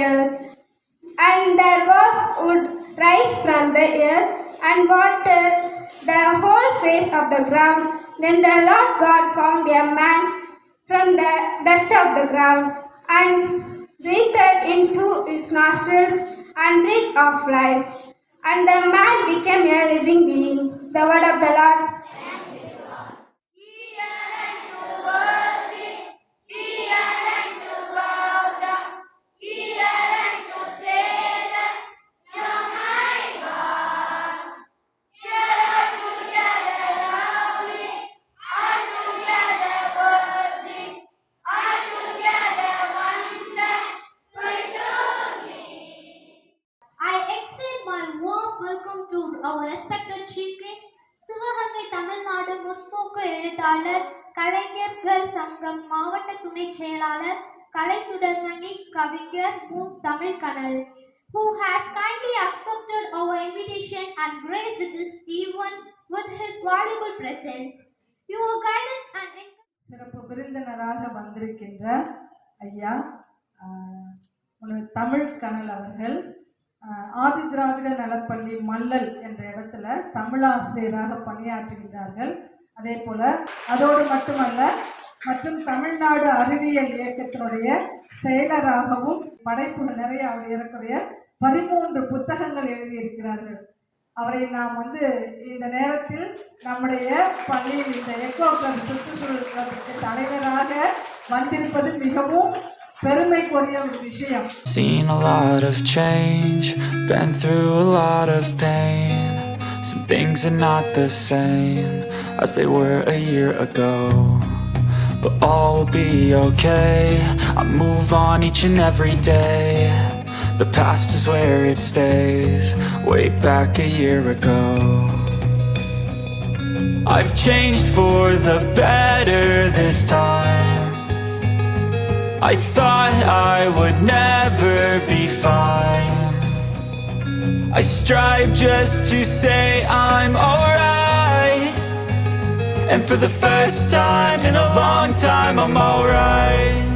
earth. And there was wood rise from the earth and water the whole face of the ground. Then the Lord God formed a man from the dust of the ground and breathed into his nostrils and breath of life. And the man became a living being. The word of the Lord. I extend my warm welcome to our respected chief guest, Sivaganga Tamil Nadu முற்போக்கு எழுத்தாளர், கலைஞர்கள் சங்கம் மாவட்ட துணைச் செயலாளர், கலை சுடர்மணி கவிஞர் மு. தமிழ்கனல், who has kindly accepted our invitation and graced this event with his valuable presence. Your guidance and சிறப்பு விருந்தினராக வந்திருக்கின்ற ஐயா தமிழ்கனல் அவர்கள் ஆதி திராவிட நலப்பள்ளி மல்லல் என்ற இடத்துல தமிழாசிரியராக பணியாற்றுகிறார்கள். அதே போல அதோடு மட்டுமல்ல, மற்றும் தமிழ்நாடு அறிவியல் இயக்கத்தினுடைய செயலராகவும் படைப்புகள் நிறைய அவர் ஏறக்குறைய 13 புத்தகங்கள் எழுதியிருக்கிறார்கள். அவரை நாம் இந்த நேரத்தில் நம்முடைய பள்ளியில் இந்த எக்கோ கிளப் சுற்றுச்சூழல் கிளப்புக்கு தலைவராக வந்திருப்பது மிகவும் பெருமைக்குரிய ஒரு விஷயம். Seen a lot of change, been through a lot of pain. Some things are not the same as they were a year ago, but all will be okay. I move on each and every day. The past is where it stays, way back a year ago. I've changed for the better this time. I thought I would never be fine. I strive just to say I'm alright, and for the first time in a long time I'm alright.